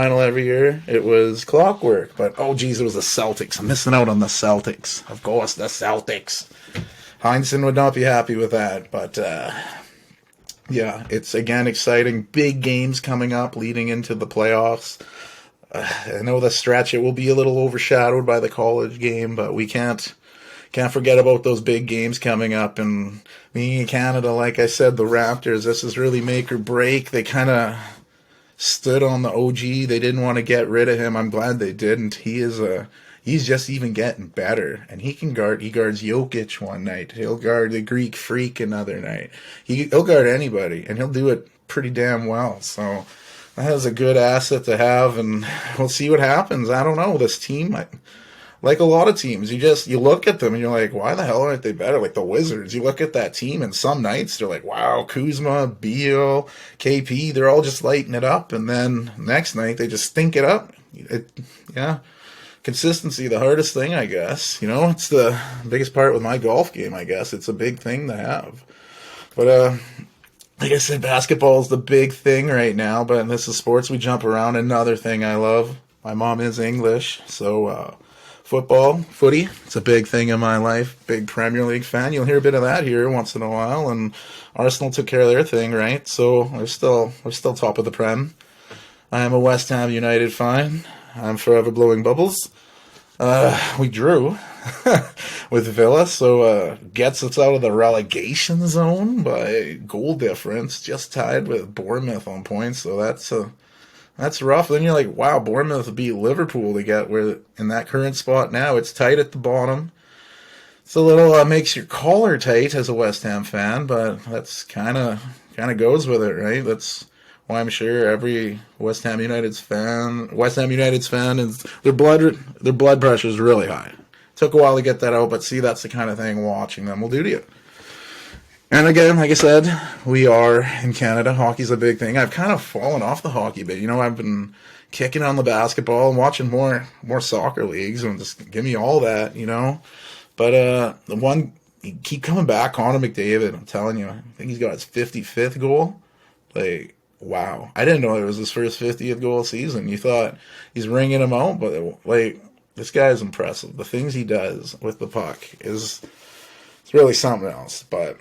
Final every year. It was clockwork, but oh geez, it was the Celtics. I'm missing out on the Celtics. Of course, the Celtics. Heinsohn would not be happy with that, but yeah, it's again exciting. Big games coming up leading into the playoffs. I know the stretch it will be a little overshadowed by the college game, but we can't forget about those big games coming up. And being in Canada, like I said, the Raptors, this is really make or break. They kind of stood on the OG. They didn't want to get rid of him. I'm glad they didn't. He's just even getting better, and he guards Jokic one night. He'll guard the Greek Freak another night. He'll guard anybody, and he'll do it pretty damn well. So that is a good asset to have, and we'll see what happens. I don't know. This team, like a lot of teams, you look at them and you're like, why the hell aren't they better? Like the Wizards, you look at that team, and some nights they're like, wow, Kuzma, Beal, KP, they're all just lighting it up, and then next night they just stink it up. Yeah. Consistency, the hardest thing, I guess. It's the biggest part with my golf game, I guess. It's a big thing to have. But, like I said, basketball is the big thing right now, but this is sports. We jump around. Another thing I love. My mom is English, so footy, it's a big thing in my life. Big Premier League fan. You'll hear a bit of that here once in a while, and Arsenal took care of their thing, right? So we're still top of the Prem. I am a West Ham United fan. I'm forever blowing bubbles. We drew with Villa, so gets us out of the relegation zone by goal difference, just tied with Bournemouth on points, so that's rough. Then you're like, wow, Bournemouth beat Liverpool to get where in that current spot now. It's tight at the bottom. It's a little makes your collar tight as a West Ham fan, but that's kind of goes with it, right? That's why I'm sure every West Ham United's fan is their blood pressure is really high. Took a while to get that out, but see, that's the kind of thing watching them will do to you. And again, like I said, we are in Canada. Hockey's a big thing. I've kind of fallen off the hockey bit. I've been kicking on the basketball and watching more soccer leagues, and just give me all that, But the one, you keep coming back, Connor McDavid, I'm telling you, I think he's got his 55th goal. Like, wow. I didn't know it was his first 50th goal season. You thought he's ringing him out, but this guy is impressive. The things he does with the puck it's really something else. But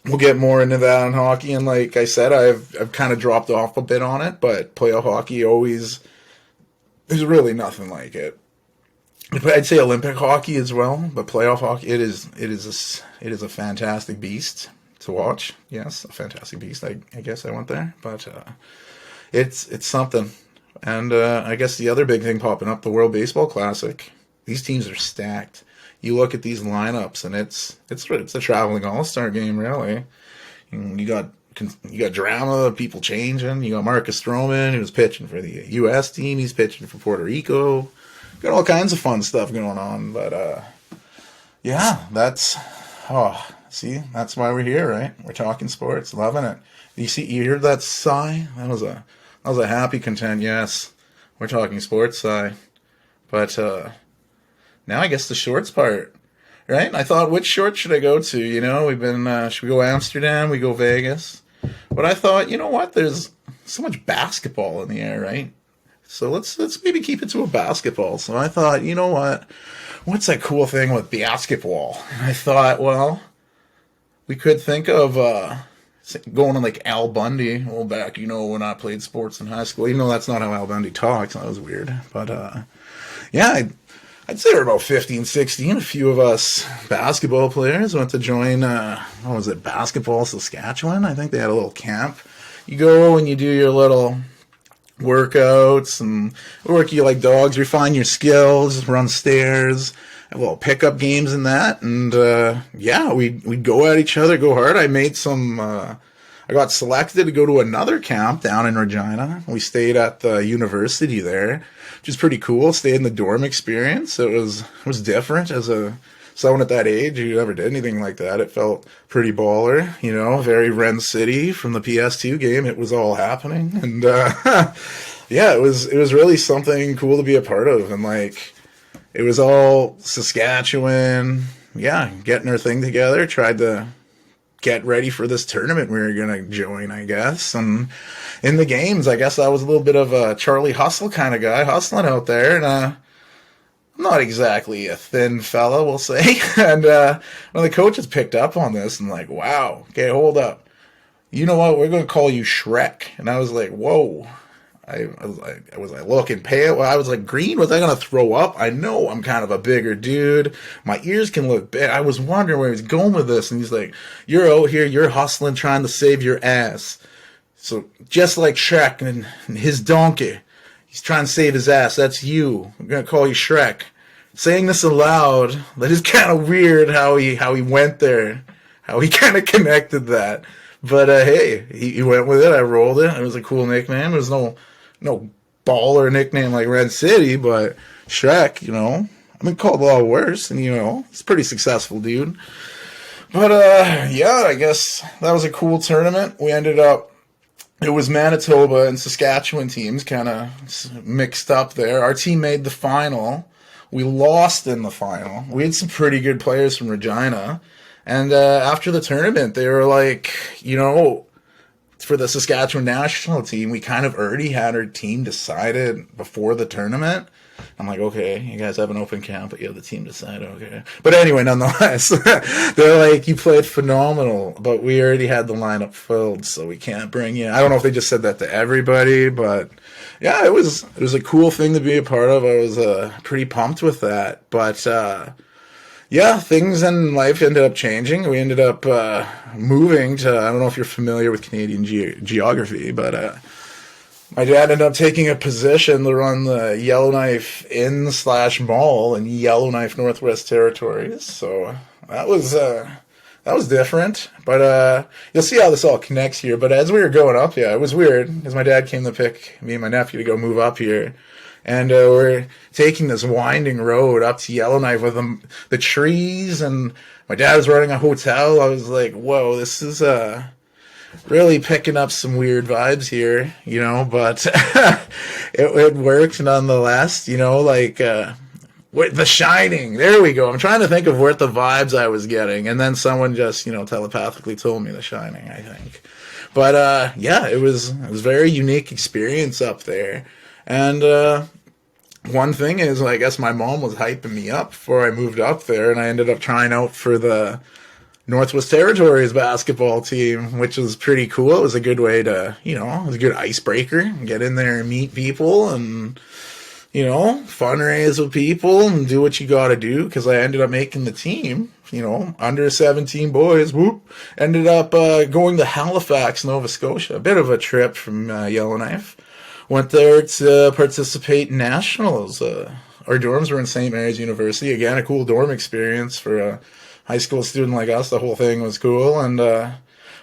we'll get more into that in hockey. And like I said, I've kind of dropped off a bit on it, but playoff hockey there's really nothing like it. I'd say Olympic hockey as well, but playoff hockey, it is a fantastic beast to watch. Yes, a fantastic beast. I guess I went there, but it's something. And I guess the other big thing popping up, the World Baseball Classic. These teams are stacked. You look at these lineups, and it's a traveling all-star game, really. You got drama, people changing. You got Marcus Stroman, who's pitching for the U.S. team. He's pitching for Puerto Rico. Got all kinds of fun stuff going on. But yeah, that's why we're here, right? We're talking sports, loving it. You heard that sigh? That was a happy content. Yes, we're talking sports sigh. But now I guess the shorts part, right? I thought, which short should I go to? We've been, should we go Amsterdam? We go Vegas? But I thought, you know what? There's so much basketball in the air, right? So let's maybe keep it to a basketball. So I thought, you know what? What's that cool thing with basketball? And I thought, well, we could think of going to like Al Bundy. Well, back, when I played sports in high school. Even though that's not how Al Bundy talks. That was weird. But yeah, I'd say we're about 15, 16. A few of us basketball players went to join, Basketball Saskatchewan? I think they had a little camp. You go and you do your little workouts and work you like dogs, refine your skills, run stairs, have little pickup games and that. And we'd go at each other, go hard. I made some, I got selected to go to another camp down in Regina. We stayed at the university there, which is pretty cool. Stayed in the dorm experience. It was different as someone at that age who never did anything like that. It felt pretty baller, very Rencity from the PS2 game. It was all happening. And, yeah, it was really something cool to be a part of. And it was all Saskatchewan. Yeah, getting our thing together. Tried to get ready for this tournament we were going to join, I guess. And in the games, I guess I was a little bit of a Charlie Hustle kind of guy, hustling out there. And I'm not exactly a thin fella, we'll say. And one of the coaches picked up on this and like, wow, okay, hold up. You know what? We're going to call you Shrek. And I was like, whoa. I was like looking pale. I was like, green? Was I going to throw up? I know I'm kind of a bigger dude. My ears can look big. I was wondering where he was going with this. And he's like, you're out here, you're hustling, trying to save your ass. So just like Shrek and his donkey, he's trying to save his ass. That's you. I'm going to call you Shrek. Saying this aloud, that is kind of weird how he went there, how he kind of connected that. But hey, he went with it. I rolled it. It was a cool nickname. There was no baller nickname like Rencity, but Shrek, you know, I've been called a lot worse, and you know, he's a pretty successful dude. But yeah, I guess that was a cool tournament. We ended up, it was Manitoba and Saskatchewan teams kind of mixed up there. Our team made the final. We lost in the final. We had some pretty good players from Regina. And after the tournament, they were like, you know, for the Saskatchewan national team, we kind of already had our team decided before the tournament. I'm like, okay, you guys have an open camp, but you have the team decided, okay. But anyway, nonetheless, they're like, you played phenomenal, but we already had the lineup filled, so we can't bring you. I don't know if they just said that to everybody, but yeah, it was a cool thing to be a part of. I was pretty pumped with that, but yeah, things in life ended up changing. We ended up moving to, I don't know if you're familiar with Canadian geography, but my dad ended up taking a position to run the Yellowknife Inn/mall in Yellowknife, Northwest Territories. So that was different. But you'll see how this all connects here. But as we were going up, yeah, it was weird because my dad came to pick me and my nephew to go move up here. And we're taking this winding road up to Yellowknife with the trees, and my dad was running a hotel. I was like, whoa, this is really picking up some weird vibes here, you know, but it worked nonetheless, you know, like with The Shining. There we go. I'm trying to think of what the vibes I was getting, and then someone just, you know, telepathically told me The Shining, I think. But yeah, it was a very unique experience up there. And one thing is, I guess my mom was hyping me up before I moved up there, and I ended up trying out for the Northwest Territories basketball team, which was pretty cool. It was a good way to, you know, it was a good icebreaker, get in there and meet people and, you know, fundraise with people and do what you got to do, because I ended up making the team, you know, under 17 boys, whoop, ended up going to Halifax, Nova Scotia, a bit of a trip from Yellowknife. Went there to participate in nationals. Our dorms were in St. Mary's University. Again, a cool dorm experience for a high school student like us. The whole thing was cool. And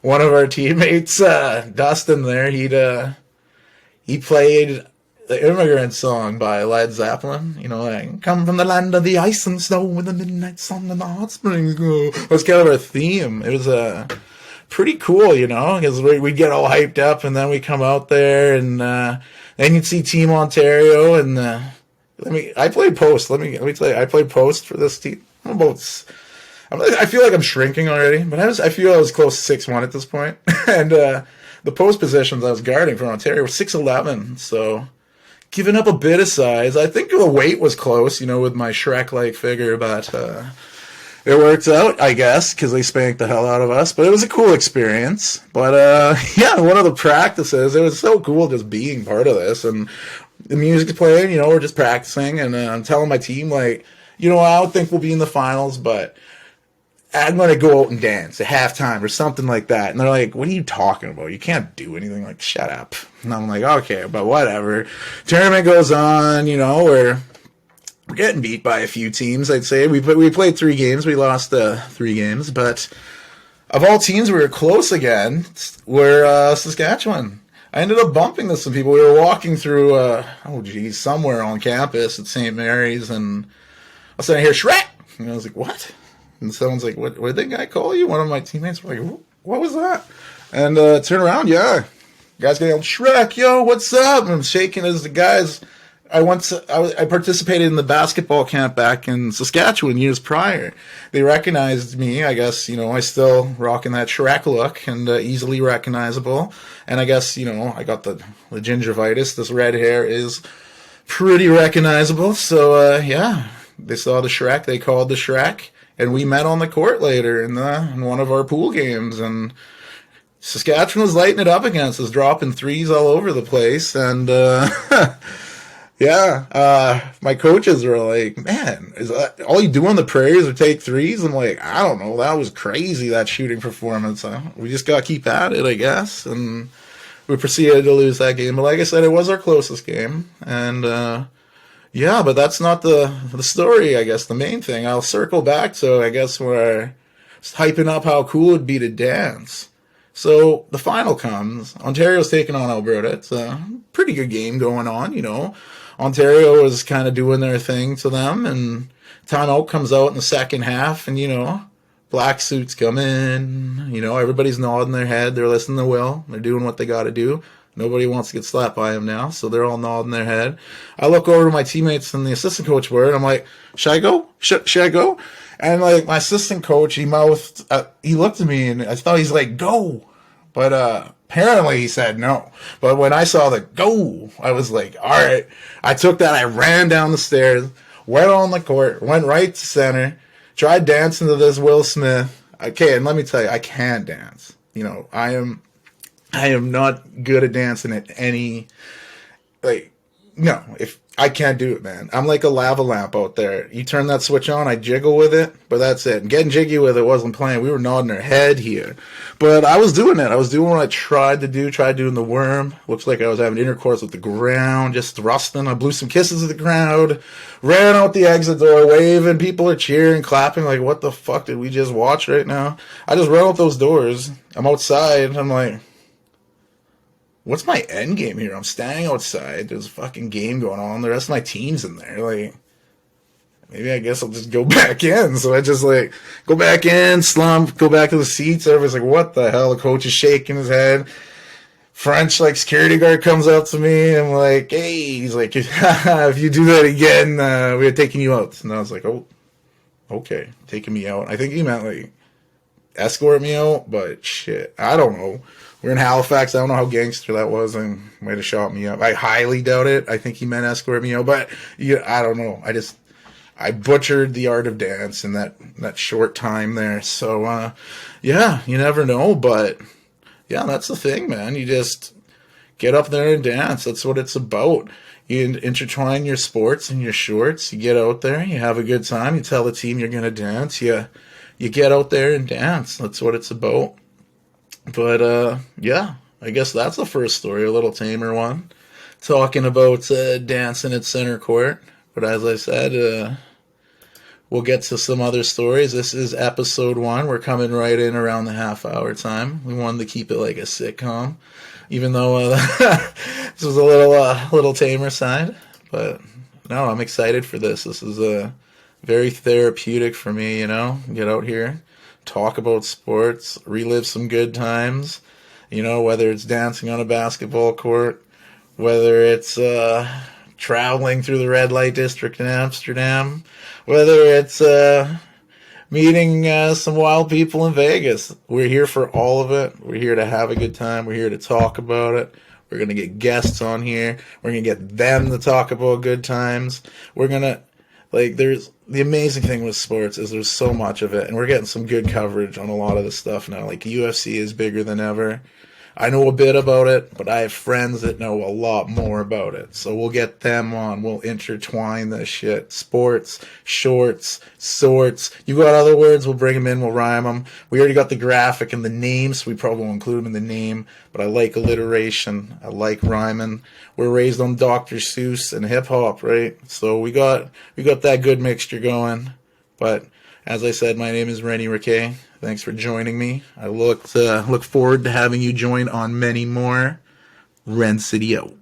one of our teammates, Dustin there, he played the Immigrant Song by Led Zeppelin. You know, like, come from the land of the ice and snow with the midnight sun and the hot springs glow. It was kind of our theme. It was pretty cool, you know, because we'd get all hyped up, and then we come out there, and then you'd see Team Ontario, and I played post. Let me tell you, I played post for this team. I feel like I'm shrinking already, but I feel I was close to 6'1" at this point. And the post positions I was guarding for Ontario were 6'11", so giving up a bit of size. I think the weight was close, you know, with my Shrek-like figure, but it worked out, I guess, because they spanked the hell out of us. But it was a cool experience. But yeah, one of the practices, it was so cool just being part of this. And the music's playing, you know, we're just practicing. And I'm telling my team, like, you know, I don't think we'll be in the finals, but I'm going to go out and dance at halftime or something like that. And they're like, what are you talking about? You can't do anything. Like, shut up. And I'm like, okay, but whatever. Tournament goes on, you know, we're getting beat by a few teams, I'd say. We played 3 games. We lost 3 games. But of all teams we were close again were Saskatchewan. I ended up bumping into some people. We were walking through, somewhere on campus at St. Mary's, and I was sitting here, Shrek! And I was like, what? And someone's like, what did that guy call you? One of my teammates were like, what was that? And turn around, yeah. Guys getting Shrek, yo, what's up? And I'm shaking as the guys I participated in the basketball camp back in Saskatchewan years prior. They recognized me. I guess, I still rocking that Shrek look and easily recognizable. And I guess, I got the gingivitis. This red hair is pretty recognizable. So, yeah, they saw the Shrek. They called the Shrek. And we met on the court later in one of our pool games. And Saskatchewan was lighting it up against us, dropping threes all over the place. And, yeah, my coaches were like, man, is that all you do on the prairies or take threes? I'm like, I don't know. That was crazy, that shooting performance. We just got to keep at it, I guess. And we proceeded to lose that game. But like I said, it was our closest game. And, yeah, but that's not the story, I guess, the main thing. I'll circle back to, I guess, where hyping up how cool it'd be to dance. So the final comes. Ontario's taking on Alberta. It's a pretty good game going on. Ontario is kind of doing their thing to them, and timeout comes out in the second half, and, black suits come in. Everybody's nodding their head. They're listening to Will. They're doing what they got to do. Nobody wants to get slapped by him now, so they're all nodding their head. I look over to my teammates and the assistant coach were, and I'm like, should I go? Should I go? And, my assistant coach, he looked at me, and I thought he's like, go. But apparently he said no. But when I saw the go, I was like, all right. I took that. I ran down the stairs, went on the court, went right to center, tried dancing to this Will Smith. Okay, and let me tell you, I can dance. I am not good at dancing at any, no, if I can't do it, man. I'm like a lava lamp out there. You turn that switch on, I jiggle with it, but that's it. And getting jiggy with it wasn't playing. We were nodding our head here. But I was doing it. I was doing what I tried doing the worm. Looks like I was having intercourse with the ground, just thrusting. I blew some kisses at the crowd, ran out the exit door, waving. People are cheering, clapping, like, what the fuck did we just watch right now? I just ran out those doors. I'm outside. I'm like, what's my end game here? I'm standing outside. There's a fucking game going on. The rest of my team's in there. Maybe I guess I'll just go back in. So I just go back in, slump, go back to the seats. Everybody's like, what the hell? The coach is shaking his head. French security guard comes up to me. I'm like, hey. He's like, if you do that again, we're taking you out. And I was like, oh, okay, taking me out. I think he meant escort me out, but shit, I don't know. We're in Halifax. I don't know how gangster that was, and might have shot me up. I highly doubt it. I think he meant escort me out, but I don't know. I butchered the art of dance in that short time there. So, yeah, you never know, but yeah, that's the thing, man. You just get up there and dance. That's what it's about. You intertwine your sports and your shorts. You get out there. You have a good time. You tell the team you're going to dance. You get out there and dance. That's what it's about. But, yeah, I guess that's the first story, a little tamer one. Talking about dancing at center court. But as I said, we'll get to some other stories. This is episode 1. We're coming right in around the half-hour time. We wanted to keep it like a sitcom, even though this was a little tamer side. But, no, I'm excited for this. This is very therapeutic for me, get out here. Talk about sports, relive some good times, whether it's dancing on a basketball court, whether it's traveling through the red light district in Amsterdam, whether it's meeting some wild people in Vegas. We're here for all of it. We're here to have a good time. We're here to talk about it. We're going to get guests on here. We're going to get them to talk about good times. We're going to, there's the amazing thing with sports is there's so much of it, and we're getting some good coverage on a lot of the stuff now. UFC is bigger than ever. I know a bit about it, but I have friends that know a lot more about it. So we'll get them on. We'll intertwine this shit. Sports, shorts, sorts. You got other words, we'll bring them in, we'll rhyme them. We already got the graphic and the name, so we probably won't include them in the name. But I like alliteration. I like rhyming. We're raised on Dr. Seuss and hip-hop, right? So we got that good mixture going. But as I said, my name is Rencity. Thanks for joining me. I look forward to having you join on many more. Rencity out.